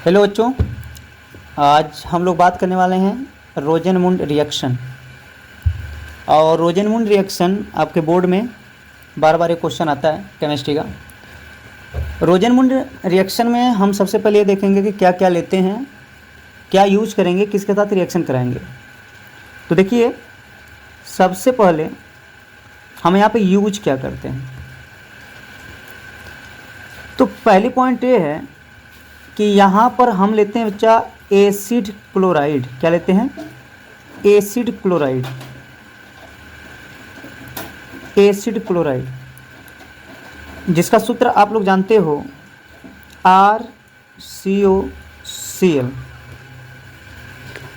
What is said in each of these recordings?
Hello बच्चों, आज हम लोग बात करने वाले हैं रोजेनमुंड रिएक्शन। और रोजेनमुंड रिएक्शन आपके बोर्ड में बार बार एक क्वेश्चन आता है केमिस्ट्री का। रोजेनमुंड रिएक्शन में हम सबसे पहले ये देखेंगे कि क्या क्या लेते हैं, क्या यूज करेंगे, किसके साथ रिएक्शन कराएंगे। तो देखिए, सबसे पहले हम यहाँ पे यूज क्या करते हैं। तो पहली पॉइंट ये है कि यहाँ पर हम लेते हैं बच्चा एसिड क्लोराइड। क्या लेते हैं? Acid chloride. एसिड क्लोराइड जिसका सूत्र आप लोग जानते हो, RCOCl।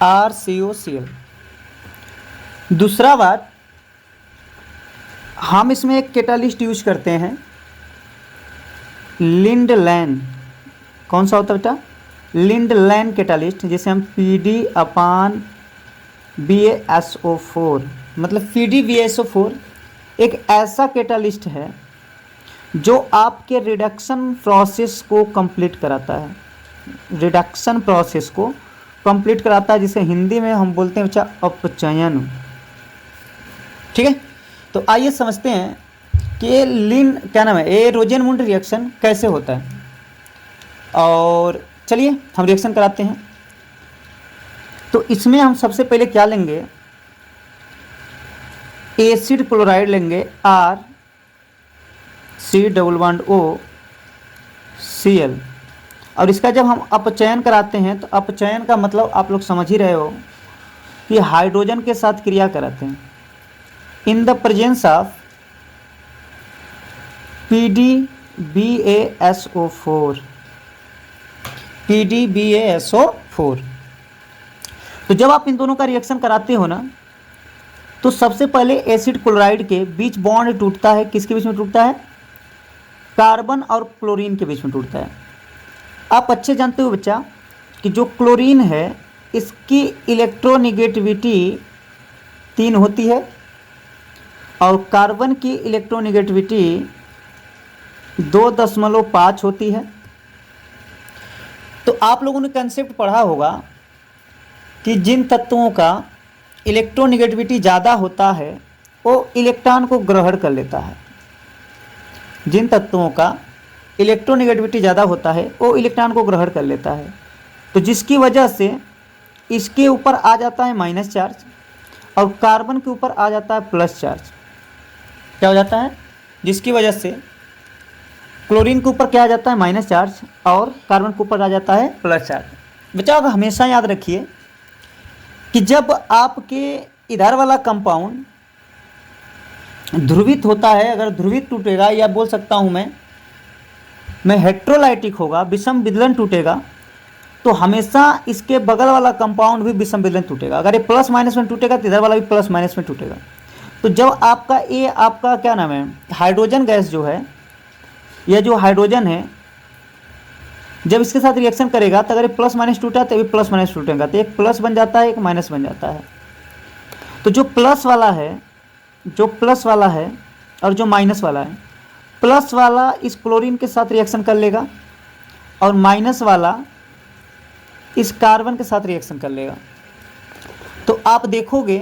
RCOCl। दूसरा बात, हम इसमें एक कैटालिस्ट यूज करते हैं, लिंडलैन। कौन सा होता है बेटा? लिंडलैन कैटालिस्ट, जिसे हम PdBaSO4 मतलब PdBaSO4 एक ऐसा कैटालिस्ट है जो आपके रिडक्शन प्रोसेस को कंप्लीट कराता है। रिडक्शन प्रोसेस को कंप्लीट कराता है, जिसे हिंदी में हम बोलते हैं बच्चा अपचयन। ठीक है, तो आइए समझते हैं कि ये रोजेनमुंड रिएक्शन कैसे होता है। और चलिए हम रिएक्शन कराते हैं। तो इसमें हम सबसे पहले क्या लेंगे? एसिड क्लोराइड लेंगे, RCOCl। और इसका जब हम अपचयन कराते हैं तो अपचयन का मतलब आप लोग समझ ही रहे हो कि हाइड्रोजन के साथ क्रिया कराते हैं। In the presence of PdBaSO4। PdBaSO4। तो जब आप इन दोनों का रिएक्शन कराते हो ना, तो सबसे पहले एसिड क्लोराइड के बीच बॉन्ड टूटता है। किसके बीच में टूटता है? कार्बन और क्लोरीन के बीच में टूटता है। आप अच्छे जानते हो बच्चा कि जो क्लोरीन है इसकी इलेक्ट्रोनिगेटिविटी 3 होती है और कार्बन की इलेक्ट्रोनिगेटिविटी 2.5 होती है। तो आप लोगों ने कंसेप्ट पढ़ा होगा कि जिन तत्वों का इलेक्ट्रोनिगेटिविटी ज़्यादा होता है वो इलेक्ट्रॉन को ग्रहण कर लेता है। जिन तत्वों का इलेक्ट्रोनिगेटिविटी ज़्यादा होता है वो इलेक्ट्रॉन को ग्रहण कर लेता है, तो जिसकी वजह से इसके ऊपर आ जाता है माइनस चार्ज और कार्बन के ऊपर आ जाता है प्लस चार्ज। क्या हो जाता है? जिसकी वजह से क्लोरीन के ऊपर क्या आ जाता है? माइनस चार्ज, और कार्बन के ऊपर आ जाता है प्लस चार्ज। बच्चा हमेशा याद रखिए कि जब आपके इधर वाला कंपाउंड ध्रुवित होता है, अगर ध्रुवित टूटेगा, या बोल सकता हूँ मैं हेट्रोलाइटिक होगा, विषम विदलन टूटेगा, तो हमेशा इसके बगल वाला कंपाउंड भी विषम विदलन टूटेगा। अगर ये प्लस माइनस में टूटेगा तो इधर वाला भी प्लस माइनस में टूटेगा। तो जब आपका क्या नाम है, हाइड्रोजन गैस जो है, यह जो हाइड्रोजन है, जब इसके साथ रिएक्शन करेगा तो अगर ये प्लस माइनस टूटा तो भी प्लस माइनस टूटेगा, तो एक प्लस बन जाता है, एक माइनस बन जाता है। तो जो प्लस वाला है और जो माइनस वाला है, प्लस वाला इस क्लोरीन के साथ रिएक्शन कर लेगा और माइनस वाला इस कार्बन के साथ रिएक्शन कर लेगा। तो आप देखोगे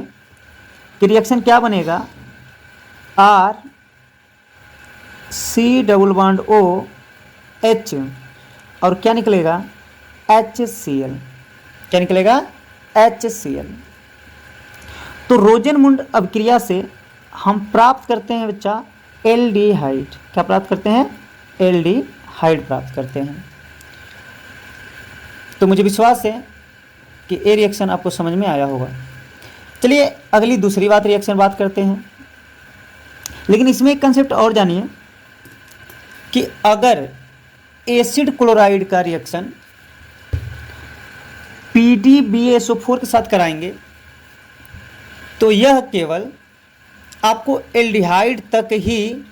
कि रिएक्शन क्या बनेगा? RCOOH और क्या निकलेगा? HCl। क्या निकलेगा? HCl। तो रोजेनमुंड अभिक्रिया से हम प्राप्त करते हैं बच्चा एल्डिहाइड। क्या प्राप्त करते हैं? एल्डिहाइड प्राप्त करते हैं। तो मुझे विश्वास है कि ये रिएक्शन आपको समझ में आया होगा। चलिए अगली दूसरी रिएक्शन करते हैं। लेकिन इसमें एक कंसेप्ट और जानिए कि अगर एसिड क्लोराइड का रिएक्शन PdBaSO4 के साथ कराएंगे तो यह केवल आपको एल्डिहाइड तक ही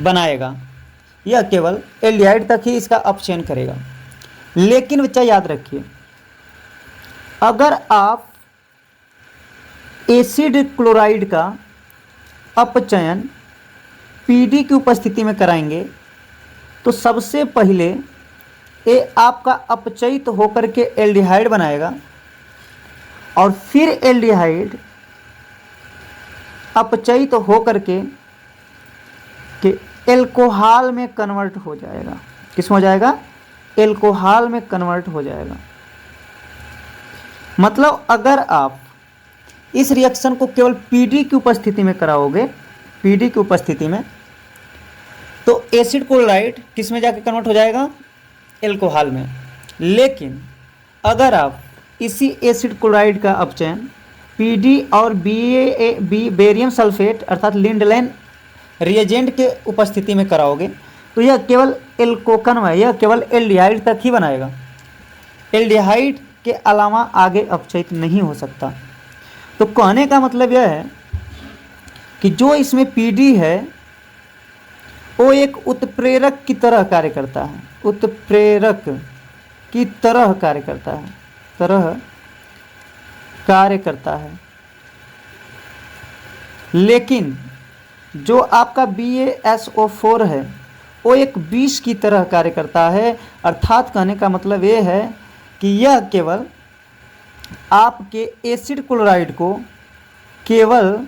बनाएगा, यह केवल एल्डिहाइड तक ही इसका अपचयन करेगा। लेकिन बच्चा याद रखिए, अगर आप एसिड क्लोराइड का अपचयन पीडी की उपस्थिति में कराएंगे तो सबसे पहले ये आपका अपचयित होकर के एल्डिहाइड बनाएगा और फिर एल्डिहाइड अपचयित होकर के एल्कोहल में कन्वर्ट हो जाएगा। किस में हो जाएगा? एल्कोहल में कन्वर्ट हो जाएगा। मतलब अगर आप इस रिएक्शन को केवल पीडी की उपस्थिति में कराओगे, पीडी की उपस्थिति में, तो एसिड क्लोराइड किस में जाके कन्वर्ट हो जाएगा? एल्कोहल में। लेकिन अगर आप इसी एसिड क्लोराइड का अपचयन पीडी और बेरियम सल्फेट अर्थात लिंडलैंड रिएजेंट के उपस्थिति में कराओगे तो यह केवल एल्कोकन में, यह केवल एल्डिहाइड तक ही बनाएगा। एल्डिहाइड के अलावा आगे अपचयित नहीं हो सकता। तो कहने का मतलब यह है कि जो इसमें पीडी है वो एक उत्प्रेरक की तरह कार्य करता है, उत्प्रेरक की तरह कार्य करता है, लेकिन जो आपका BaSO4 है वो एक विष की तरह कार्य करता है। अर्थात कहने का मतलब ये है कि यह केवल आपके एसिड क्लोराइड को केवल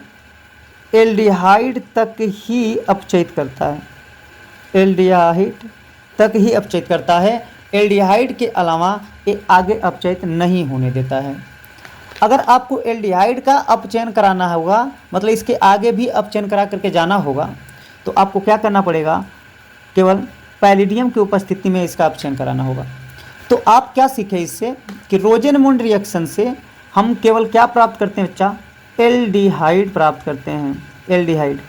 एल्डिहाइड तक ही अपचयित करता है, एल्डिहाइड तक ही अपचयित करता है। एल्डिहाइड के अलावा ये आगे अपचयित नहीं होने देता है। अगर आपको एल्डिहाइड का अपचयन कराना होगा, मतलब इसके आगे भी अपचयन करा करके जाना होगा, तो आपको क्या करना पड़ेगा? केवल पैलिडियम की उपस्थिति में इसका अपचयन कराना होगा। तो आप क्या सीखे इससे कि रोजेनमुंड रिएक्शन से हम केवल क्या प्राप्त करते हैं बच्चा? एल्डिहाइड प्राप्त करते हैं, एल्डिहाइड।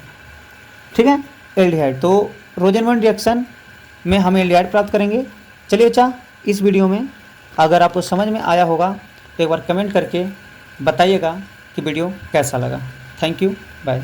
ठीक है, एल्डिहाइड। तो रोजेनमुंड रिएक्शन में हम एल्डिहाइड प्राप्त करेंगे। चलिए बच्चा, इस वीडियो में अगर आपको समझ में आया होगा तो एक बार कमेंट करके बताइएगा कि वीडियो कैसा लगा। Thank you, bye.